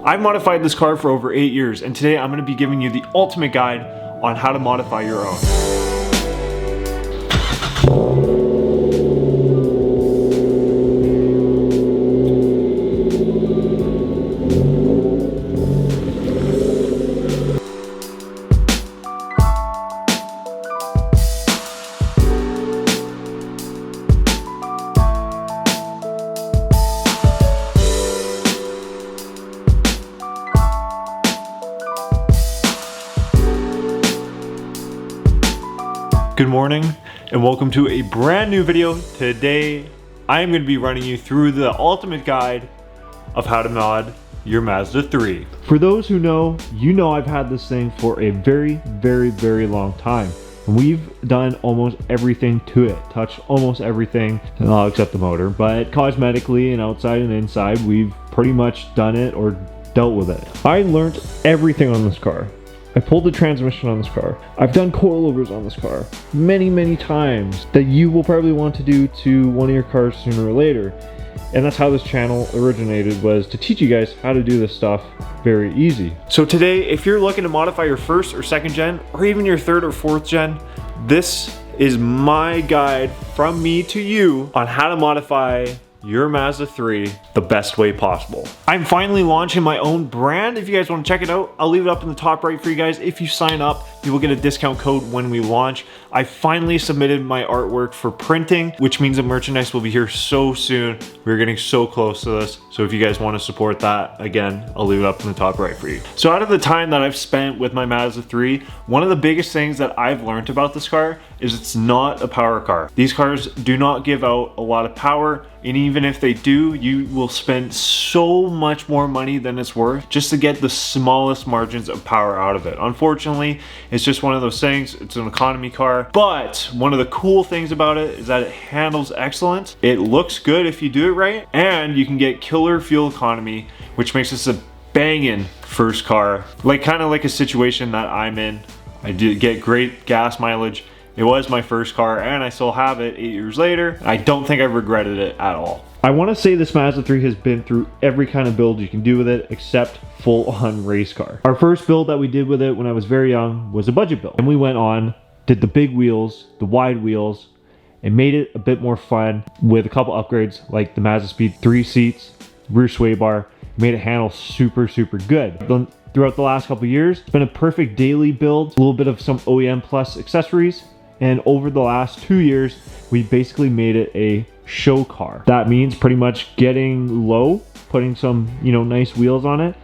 I've modified this car for over 8 years, and today I'm going to be giving you the ultimate guide on how to modify your own. Good morning and welcome to a brand new video. Today I am going to be running you through the ultimate guide of how to mod your Mazda 3. For those who know, you know I've had this thing for a very long time. And we've done almost everything to it, touched almost everything except the motor, but cosmetically and outside and inside we've pretty much done it or dealt with it. I learned everything on this car. I pulled the transmission on this car. I've done coilovers on this car many times that you will probably want to do to one of your cars sooner or later. And that's how this channel originated, was to teach you guys how to do this stuff very easy. So today, if you're looking to modify your first or second gen, or even your third or fourth gen, this is my guide from me to you on how to modify your Mazda 3 the best way possible. I'm finally launching my own brand. If you guys want to check it out, I'll leave it up in the top right for you guys. If you sign up, you will get a discount code when we launch. I finally submitted my artwork for printing, which means the merchandise will be here so soon. We're getting so close to this. So if you guys want to support that, again, I'll leave it up in the top right for you. So out of the time that I've spent with my Mazda 3, one of the biggest things that I've learned about this car is it's not a power car. These cars do not give out a lot of power, and even if they do, you will spend so much more money than it's worth just to get the smallest margins of power out of it. Unfortunately, it's just one of those things. It's an economy car, but one of the cool things about it is that it handles excellent. It looks good if you do it right, and you can get killer fuel economy, which makes this a banging first car. Kind of like a situation that I'm in. I did get great gas mileage. It was my first car and I still have it 8 years later. I don't think I've regretted it at all. I want to say this Mazda 3 has been through every kind of build you can do with it except full-on race car. Our first build that we did with it when I was very young was a budget build. And we went on, did the big wheels, the wide wheels, and made it a bit more fun with a couple upgrades like the Mazda Speed 3 seats, rear sway bar, made it handle super good. Throughout the last couple years, it's been a perfect daily build, a little bit of some OEM plus accessories. And over the last 2 years, we basically made it a show car. That means pretty much getting low, putting some, nice wheels on it,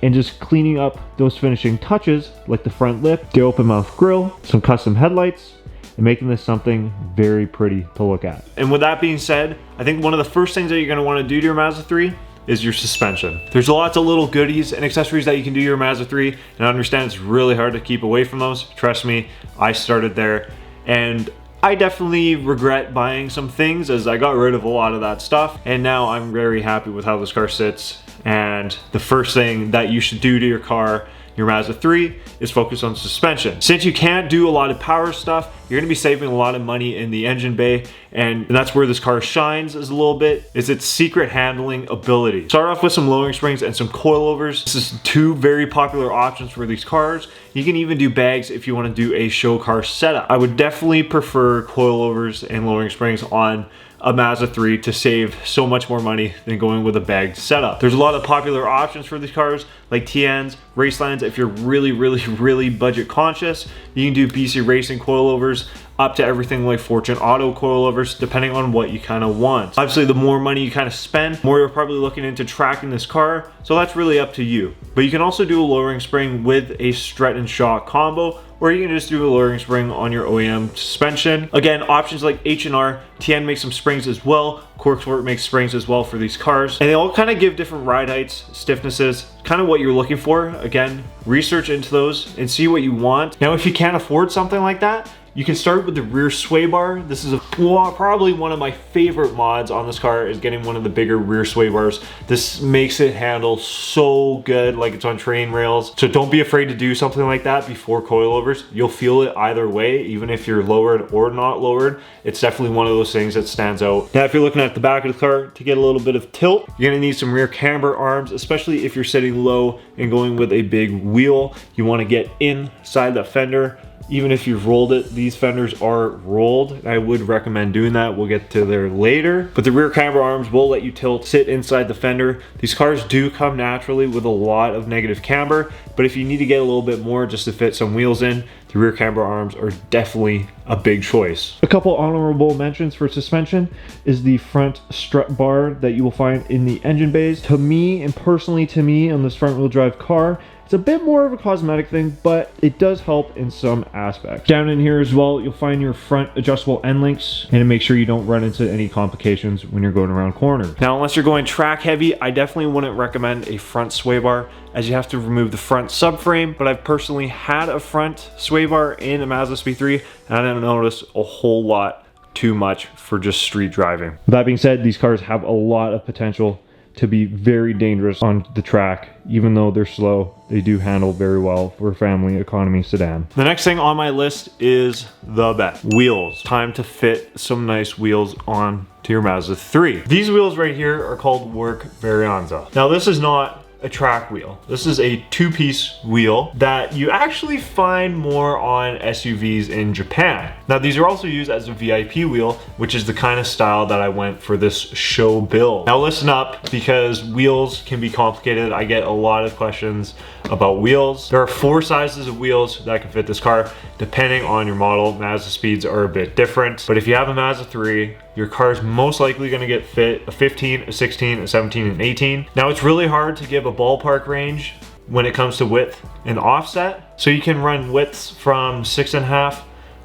and just cleaning up those finishing touches like the front lip, the open mouth grille, some custom headlights, and making this something very pretty to look at. And with that being said, I think one of the first things that you're gonna wanna do to your Mazda 3 is your suspension. There's lots of little goodies and accessories that you can do to your Mazda 3, and I understand it's really hard to keep away from those. Trust me, I started there. And I definitely regret buying some things as I got rid of a lot of that stuff. And now I'm very happy with how this car sits. And the first thing that you should do to your car, your Mazda 3, is focus on suspension. Since you can't do a lot of power stuff, you're gonna be saving a lot of money in the engine bay, and that's where this car shines is a little bit, is its secret handling ability. Start off with some lowering springs and some coilovers. This is two very popular options for these cars. You can even do bags if you wanna do a show car setup. I would definitely prefer coilovers and lowering springs on a Mazda 3 to save so much more money than going with a bagged setup. There's a lot of popular options for these cars like TNs, Racelands. If you're really budget conscious, you can do BC Racing coilovers up to everything like Fortune Auto coilovers, depending on what you kind of want. Obviously, the more money you kind of spend, more you're probably looking into tracking this car, so that's really up to you. But you can also do a lowering spring with a strut and shock combo, or you can just do a lowering spring on your OEM suspension. Again, options like H&R, TN makes some springs as well, Corksport makes springs as well for these cars, and they all kind of give different ride heights, stiffnesses, kind of what you're looking for. Again, research into those and see what you want. Now, if you can't afford something like that, You can start with the rear sway bar. This is probably one of my favorite mods on this car, is getting one of the bigger rear sway bars. This makes it handle so good, like it's on train rails. So don't be afraid to do something like that before coilovers. You'll feel it either way, even if you're lowered or not lowered. It's definitely one of those things that stands out. Now, if you're looking at the back of the car to get a little bit of tilt, you're gonna need some rear camber arms, especially if you're sitting low and going with a big wheel. You wanna get inside the fender. Even if you've rolled it, these fenders are rolled. I would recommend doing that. We'll get to there later. But the rear camber arms will let you tilt, sit inside the fender. These cars do come naturally with a lot of negative camber, but if you need to get a little bit more just to fit some wheels in, the rear camber arms are definitely a big choice. A couple honorable mentions for suspension is the front strut bar that you will find in the engine bays. To me, and personally to me, on this front wheel drive car, it's a bit more of a cosmetic thing, but it does help in some aspects. Down in here as well, you'll find your front adjustable end links, and to make sure you don't run into any complications when you're going around corners. Now, unless you're going track heavy, I definitely wouldn't recommend a front sway bar, as you have to remove the front subframe, but I've personally had a front sway bar in a Mazda SP3, and I didn't notice a whole lot too much for just street driving. With that being said, these cars have a lot of potential to be very dangerous on the track. Even though they're slow, they do handle very well for a family economy sedan. The next thing on my list is the bet. Wheels. Time to fit some nice wheels on to your Mazda 3. These wheels right here are called Work Varianza. Now, this is not a track wheel. This is a two-piece wheel that you actually find more on SUVs in Japan. Now, these are also used as a VIP wheel, which is the kind of style that I went for this show build. Now listen up, because wheels can be complicated. I get a lot of questions about wheels. There are 4 sizes of wheels that can fit this car, depending on your model. Mazda speeds are a bit different, but if you have a Mazda 3, your car is most likely going to get fit a 15, a 16, a 17, and 18. Now, it's really hard to give a ballpark range when it comes to width and offset. So you can run widths from 6.5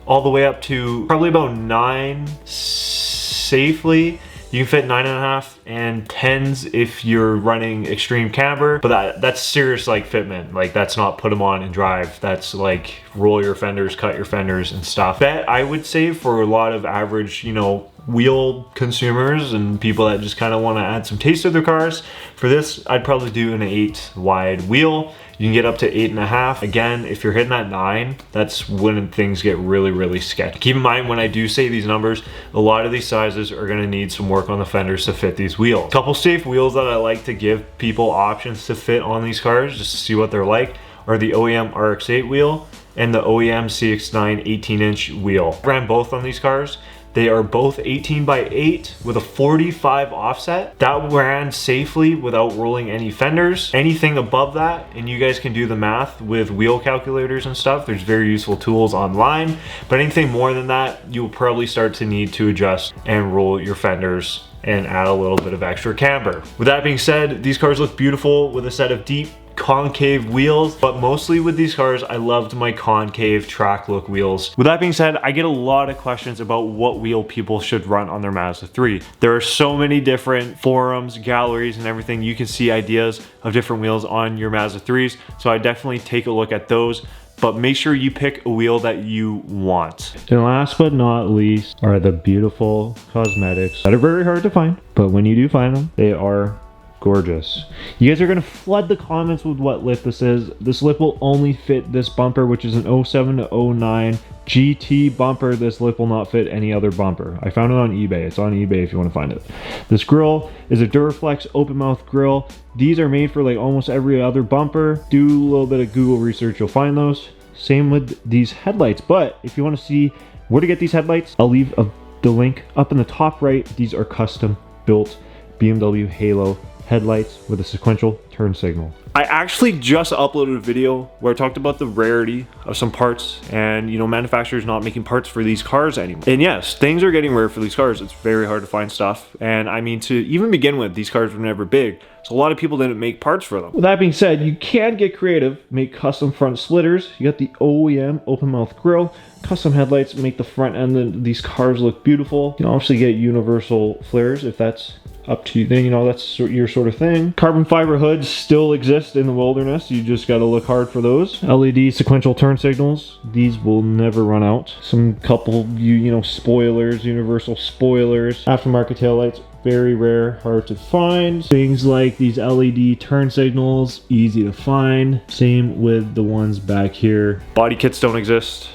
all the way up to probably about 9 safely. You can fit 9.5 and 10s if you're running extreme camber, but that's serious like fitment. Like, that's not put them on and drive. That's like roll your fenders, cut your fenders and stuff. That I would say for a lot of average, you know, wheel consumers and people that just kind of want to add some taste to their cars. For this, I'd probably do an 8 wide wheel. You can get up to 8.5. Again, if you're hitting that 9, that's when things get really, really sketchy. Keep in mind, when I do say these numbers, a lot of these sizes are gonna need some work on the fenders to fit these wheels. A couple safe wheels that I like to give people options to fit on these cars, just to see what they're like, are the OEM RX-8 wheel and the OEM CX-9 18-inch wheel. I ran both on these cars. They are both 18x8 with a 45 offset. That ran safely without rolling any fenders. Anything above that, and you guys can do the math with wheel calculators and stuff. There's very useful tools online, but anything more than that, you'll probably start to need to adjust and roll your fenders and add a little bit of extra camber. With that being said, these cars look beautiful with a set of deep concave wheels, but mostly with these cars, I loved my concave track look wheels. With that being said, I get a lot of questions about what wheel people should run on their Mazda 3. There are so many different forums, galleries, and everything. You can see ideas of different wheels on your Mazda 3s, so I definitely take a look at those, but make sure you pick a wheel that you want. And last but not least are the beautiful cosmetics that are very hard to find, but when you do find them, they are gorgeous. You guys are gonna flood the comments with what lip this is. This lip will only fit this bumper, which is an 07 to 09 GT bumper. This lip will not fit any other bumper. I found it on eBay. It's on eBay if you want to find it. This grille is a Duraflex open mouth grille. These are made for like almost every other bumper. Do a little bit of Google research, you'll find those. Same with these headlights, but if you want to see where to get these headlights, I'll leave the link up in the top right. These are custom built BMW Halo headlights with a sequential turn signal. I actually just uploaded a video where I talked about the rarity of some parts and, you know, manufacturers not making parts for these cars anymore. And yes, things are getting rare for these cars. It's very hard to find stuff. And I mean, to even begin with, these cars were never big, so a lot of people didn't make parts for them. With that being said, you can get creative, make custom front splitters. You got the OEM open mouth grille, custom headlights, make the front end of these cars look beautiful. You can obviously get universal flares if that's up to you know, that's your sort of thing. Carbon fiber hoods still exist in the wilderness. You just got to look hard for those. LED sequential turn signals. These will never run out. Some couple you know, spoilers, universal spoilers. Aftermarket taillights, very rare, hard to find. Things like these LED turn signals, easy to find. Same with the ones back here. Body kits don't exist.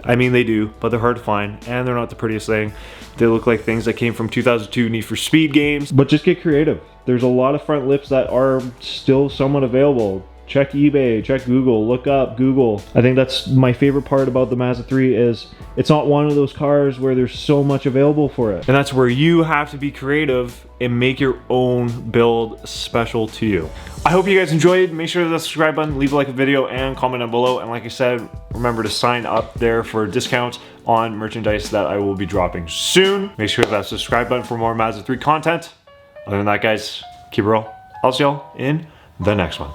I mean, they do, but they're hard to find, and they're not the prettiest thing. They look like things that came from 2002 Need for Speed games. But just get creative. There's a lot of front lips that are still somewhat available. Check eBay, check Google, look up Google. I think that's my favorite part about the Mazda 3 is it's not one of those cars where there's so much available for it. And that's where you have to be creative and make your own build special to you. I hope you guys enjoyed. Make sure to hit the subscribe button, leave a like a video, and comment down below. And like I said, remember to sign up there for discounts on merchandise that I will be dropping soon. Make sure to hit that subscribe button for more Mazda 3 content. Other than that, guys, keep it real. I'll see y'all in the next one.